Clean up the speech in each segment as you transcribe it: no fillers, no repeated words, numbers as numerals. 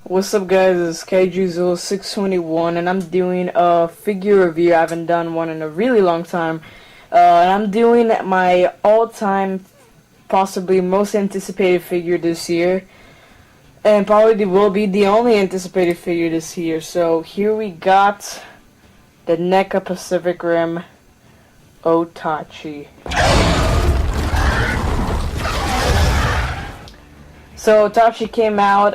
What's up, guys? It's Kaiju0621 and I'm doing a figure review. I haven't done one in a really long time. And I'm doing my all-time, possibly most anticipated figure this year. And probably will be the only anticipated figure this year. So here we got the NECA Pacific Rim Otachi. So Otachi came out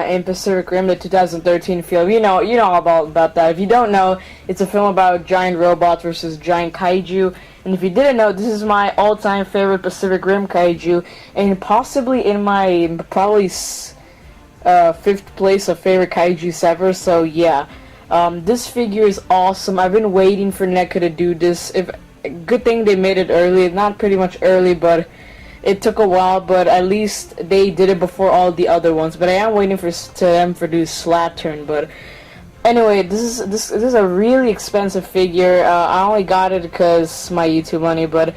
in Pacific Rim, the 2013 film. You know all about that. If you don't know, it's a film about giant robots versus giant kaiju. And if you didn't know, this is my all-time favorite Pacific Rim kaiju, and possibly in my probably fifth place of favorite kaijus ever. So yeah, this figure is awesome. I've been waiting for NECA to do this. Good thing they made it early. Not pretty much early, but it took a while, but at least they did it before all the other ones. But I am waiting for them to do Slattern. But anyway, this is a really expensive figure. I only got it because my YouTube money, but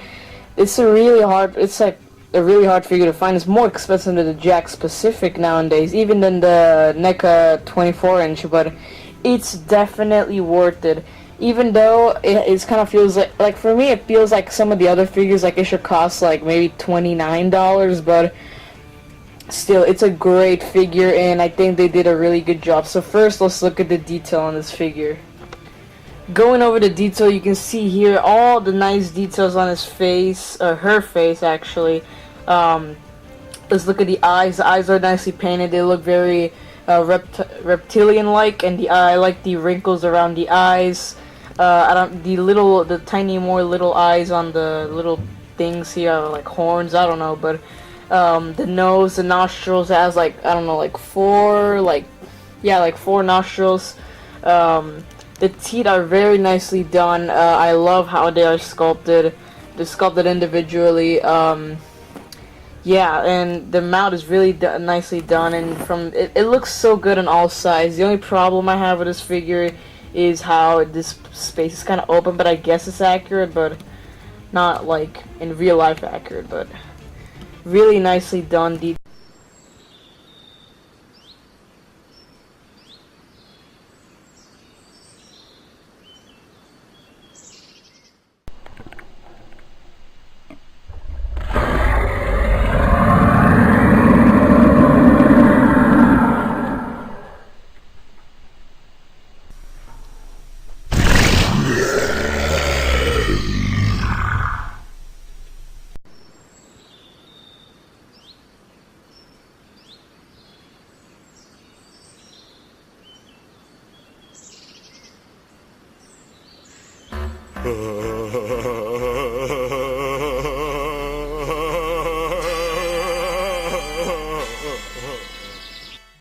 it's a really hard. It's like a really hard figure to find. It's more expensive than the Jakks Pacific nowadays, even than the NECA 24-inch. But it's definitely worth it. Even though it kind of feels like for me it feels like some of the other figures like it should cost like maybe $29, but still it's a great figure and I think they did a really good job. So first let's look at the detail on this figure. Going over the detail, you can see here all the nice details on his face, or her face actually. Let's look at the eyes. The eyes are nicely painted. They look very reptilian-like, and I like the wrinkles around the eyes. The tiny more little eyes on the little things here, like horns, I don't know, but the nose, the nostrils has like, I don't know, like four nostrils. The teeth are very nicely done. I love how they are sculpted. They're sculpted individually. Yeah, and the mouth is really nicely done, and it looks so good on all sides. The only problem I have with this figure is how this space is kind of open, but I guess it's accurate, but not like in real life accurate, but really nicely done.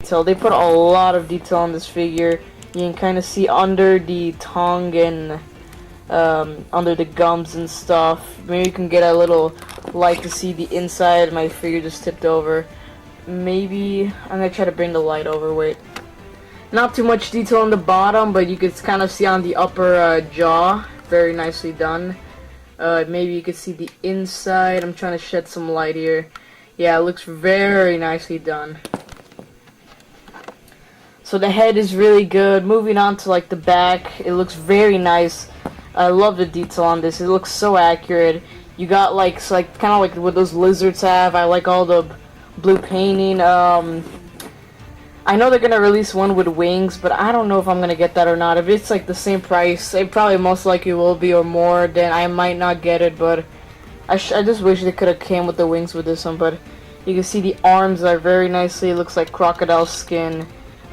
So they put a lot of detail on this figure. You can kind of see under the tongue and under the gums and stuff. Maybe you can get a little light to see the inside. My figure just tipped over. Maybe I'm gonna try to bring the light over. Wait. Not too much detail on the bottom, but you could kind of see on the upper jaw. Very nicely done. Maybe you could see the inside. I'm trying to shed some light here. Yeah, it looks very nicely done. So the head is really good. Moving on to like the back, it looks very nice. I love the detail on this. It looks so accurate. You got like kind of like what those lizards have. I like all the blue painting. I know they're gonna release one with wings, but I don't know if I'm gonna get that or not. If it's like the same price, it probably most likely will be or more, then I might not get it, but I just wish they could have came with the wings with this one. But you can see the arms are very nicely, it looks like crocodile skin.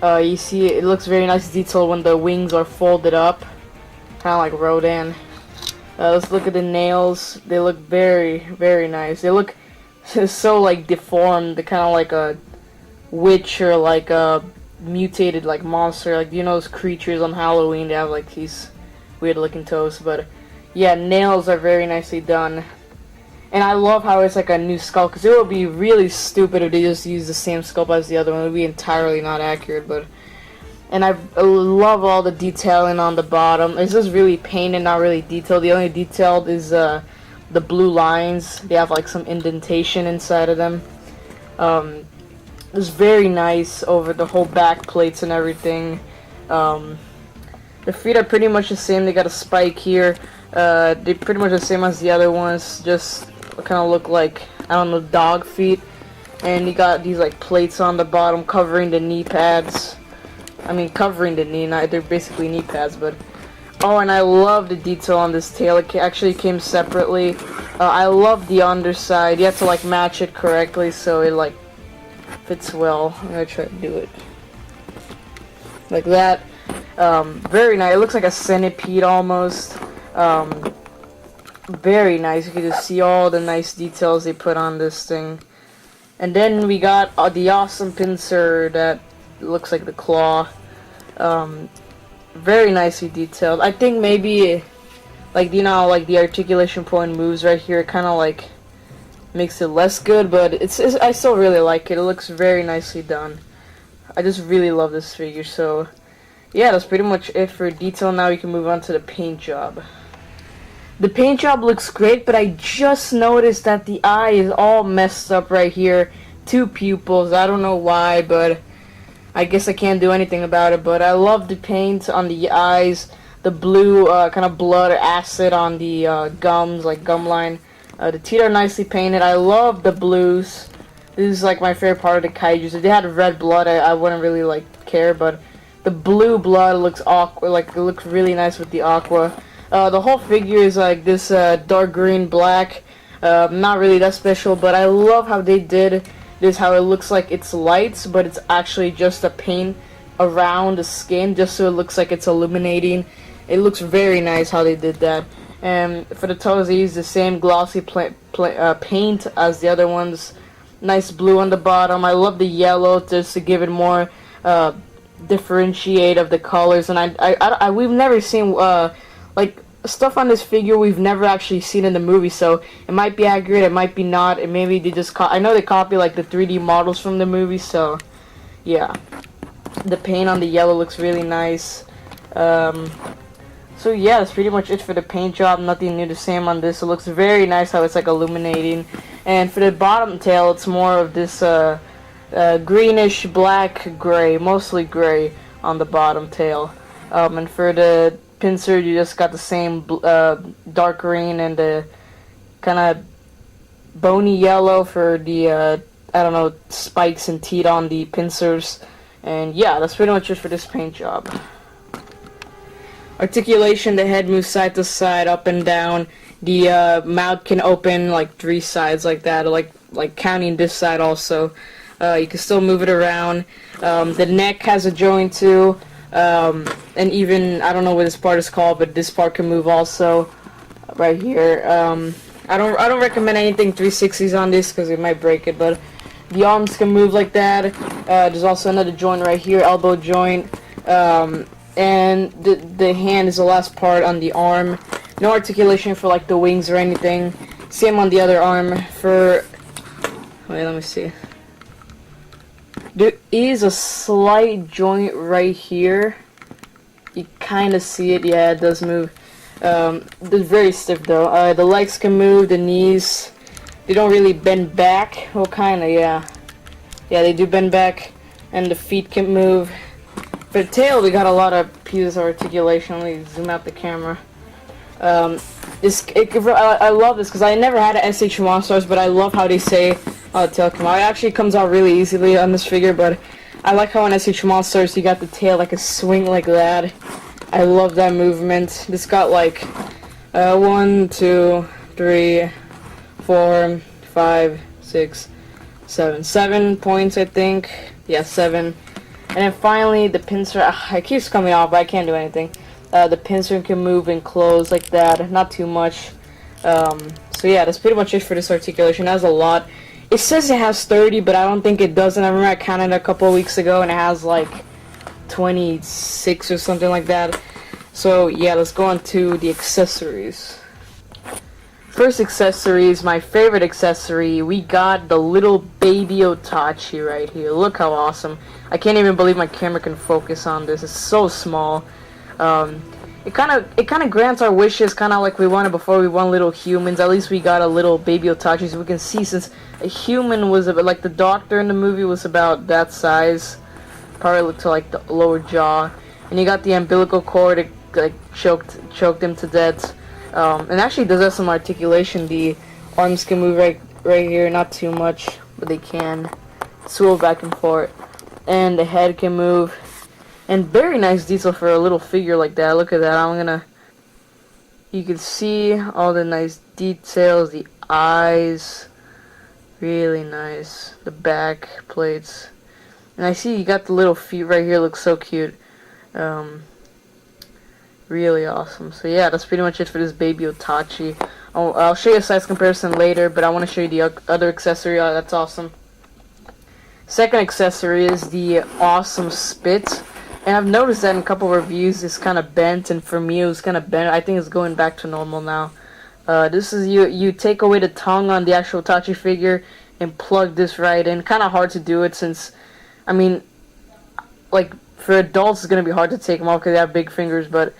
You see it looks very nice detail when the wings are folded up, kind of like Rodan. Let's look at the nails. They look very, very nice. They look so like deformed. They're kind of like a witch or like a mutated like monster, like you know those creatures on Halloween, they have like these weird looking toes. But yeah, nails are very nicely done, and I love how it's like a new sculpt, because it would be really stupid if they just use the same sculpt as the other one. It would be entirely not accurate. But and I love all the detailing on the bottom. It's just really painted, not really detailed. The only detailed is the blue lines. They have like some indentation inside of them. It's very nice over the whole back plates and everything. The feet are pretty much the same. They got a spike here. They're pretty much the same as the other ones. Just kind of look like, I don't know, dog feet. And you got these like plates on the bottom covering the knee pads. I mean, covering the knee. They're basically knee pads, but. Oh, and I love the detail on this tail. It actually came separately. I love the underside. You have to like match it correctly so it like fits well. I'm gonna try to do it like that. Very nice. It looks like a centipede almost. Very nice. You can just see all the nice details they put on this thing. And then we got the awesome pincer that looks like the claw. Very nicely detailed. I think maybe, like, you know, like the articulation point moves right here, kind of like makes it less good, but it's I still really like it. It looks very nicely done. I just really love this figure. So yeah, that's pretty much it for detail. Now we can move on to the paint job. The paint job looks great, but I just noticed that the eye is all messed up right here. 2 pupils. I don't know why, but I guess I can't do anything about it. But I love the paint on the eyes, the blue kind of blood or acid on the gums, like gum line. The teeth are nicely painted. I love the blues. This is like my favorite part of the kaijus. If they had red blood, I wouldn't really like care, but the blue blood looks aqua, like it looks really nice with the aqua. The whole figure is like this dark green black. Not really that special, but I love how they did this, how it looks like it's lights, but it's actually just a paint around the skin, just so it looks like it's illuminating. It looks very nice how they did that. And for the toes, they use the same glossy paint as the other ones. Nice blue on the bottom. I love the yellow just to give it more differentiate of the colors. And we've never seen like stuff on this figure we've never actually seen in the movie, so it might be accurate, it might be not, and maybe they just I know they copy like the 3D models from the movie, so yeah. The paint on the yellow looks really nice. So yeah, that's pretty much it for the paint job. Nothing new, the same on this. It looks very nice how it's like illuminating. And for the bottom tail, it's more of this greenish black gray, mostly gray on the bottom tail. And for the pincer, you just got the same dark green and the kind of bony yellow for the I don't know, spikes and teeth on the pincers. And yeah, that's pretty much it for this paint job. Articulation, the head moves side to side, up and down. The mouth can open like 3 sides like that, or like counting this side also. You can still move it around. The neck has a joint too. And even, I don't know what this part is called, but this part can move also, right here. I don't recommend anything 360s on this because it might break it, but the arms can move like that. There's also another joint right here, elbow joint, and the hand is the last part on the arm. No articulation for like the wings or anything. Same on the other arm. For wait, let me see. There is a slight joint right here. You kind of see it. Yeah, it does move. It's very stiff though. The legs can move. The knees, they don't really bend back. Well, kind of, yeah. Yeah, they do bend back. And the feet can move. For the tail, we got a lot of pieces of articulation. Let me zoom out the camera. I love this because I never had an SH Monstars, but I love how they say the tail come out. It actually comes out really easily on this figure, but I like how on SH Monstars you got the tail like a swing like that. I love that movement. This got like 1, 2, 3, 4, 5, 6, 7 points, I think. Yeah, 7. And then finally the pincer. It keeps coming off, but I can't do anything. The pincer can move and close like that, not too much. So yeah, that's pretty much it for this articulation. It has a lot. It says it has 30, but I don't think it doesn't. I remember I counted a couple of weeks ago and it has like 26 or something like that. So yeah, let's go on to the accessories. First accessories, my favorite accessory, we got the little baby Otachi right here. Look how awesome. I can't even believe my camera can focus on this. It's so small. it kind of grants our wishes, kind of like we wanted before. We want little humans. At least we got a little baby Otachi, so we can see, since a human was about, like the doctor in the movie was about that size, probably looked to like the lower jaw, and you got the umbilical cord. It like choked him to death. And actually does have some articulation. The arms can move right here, not too much, but they can swivel back and forth, and the head can move. And very nice detail for a little figure like that. Look at that. You can see all the nice details, the eyes, really nice. The back plates. And I see you got the little feet right here, looks so cute. Really awesome. So yeah, that's pretty much it for this baby Otachi. I'll show you a size comparison later, but I want to show you the other accessory. That's awesome. Second accessory is the awesome spit. And I've noticed that in a couple reviews it's kind of bent, and for me it was kind of bent. I think it's going back to normal now. This is you take away the tongue on the actual Otachi figure and plug this right in. Kind of hard to do it since, I mean, like for adults it's going to be hard to take them off because they have big fingers, but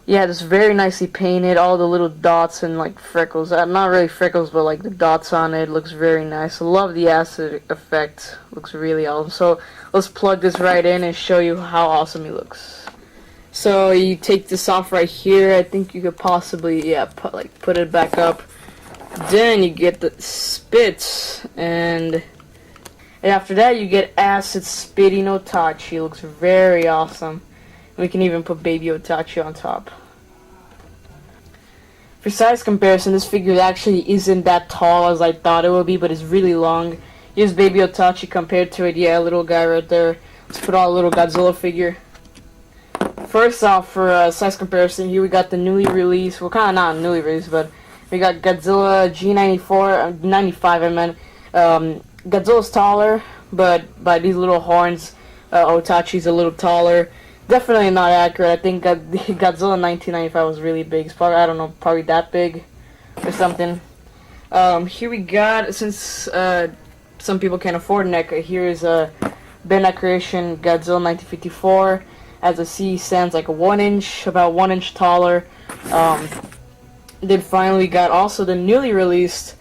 yeah, it's very nicely painted. All the little dots and like freckles. Not really freckles, but like the dots on it. Looks very nice. I love the acid effect. Looks really awesome. So let's plug this right in and show you how awesome he looks. So you take this off right here. I think you could possibly, yeah, put it back up. Then you get the spit, and after that you get acid spitting Otachi. Looks very awesome. We can even put baby Otachi on top. For size comparison, this figure actually isn't that tall as I thought it would be, but it's really long. Here's baby Otachi compared to it. Yeah, little guy right there. Let's put on a little Godzilla figure. First off, for size comparison, here we got the newly released, well, kind of not newly released, but we got Godzilla G94, 95 I meant. Godzilla's taller, but by these little horns, Otachi's a little taller. Definitely not accurate. I think Godzilla 1995 was really big. It's probably, I don't know, probably that big or something. Here we got, since some people can't afford NECA, here is a Bandai Creation Godzilla 1954. As a C, stands like a 1 inch, about 1 inch taller. Then finally got also the newly released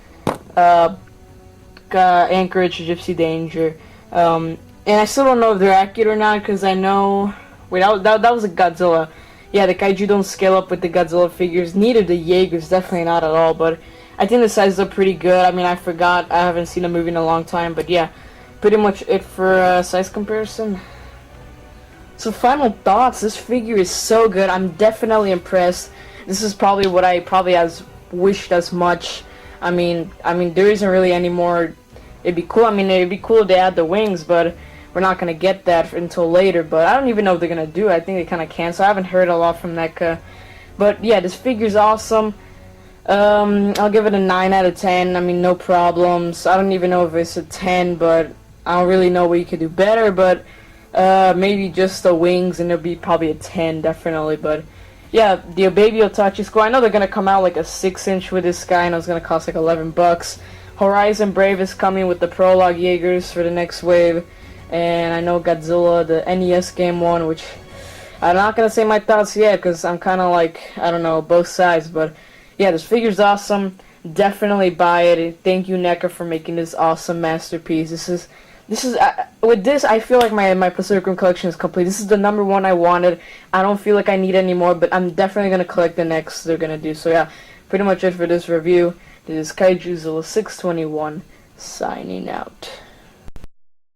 Anchorage Gypsy Danger. And I still don't know if they're accurate or not, because I know... Wait, that was a Godzilla. Yeah, the kaiju don't scale up with the Godzilla figures. Neither the Jaegers, definitely not at all. But I think the sizes are pretty good. I mean, I forgot. I haven't seen a movie in a long time. But yeah, pretty much it for size comparison. So final thoughts. This figure is so good. I'm definitely impressed. This is probably what I has wished as much. I mean, there isn't really any more. It'd be cool. I mean, it'd be cool if they add the wings, but we're not going to get that until later, but I don't even know if they're going to do it. I think they kind of can, so I haven't heard a lot from NECA. But yeah, this figure's awesome. I'll give it a 9 out of 10. I mean, no problems. I don't even know if it's a 10, but I don't really know what you could do better, but maybe just the wings, and it'll be probably a 10, definitely. But yeah, the baby Otachi score. I know they're going to come out like a 6-inch with this guy, and it's going to cost like $11. Horizon Brave is coming with the Prologue Jaegers for the next wave. And I know Godzilla, the NES game one, which I'm not going to say my thoughts yet because I'm kind of like, I don't know, both sides. But yeah, this figure's awesome. Definitely buy it. Thank you, NECA, for making this awesome masterpiece. This is with this, I feel like my Pacific Rim collection is complete. This is the #1 I wanted. I don't feel like I need any more, but I'm definitely going to collect the next they're going to do. So yeah, pretty much it for this review. This is Kaijuzilla 621 signing out.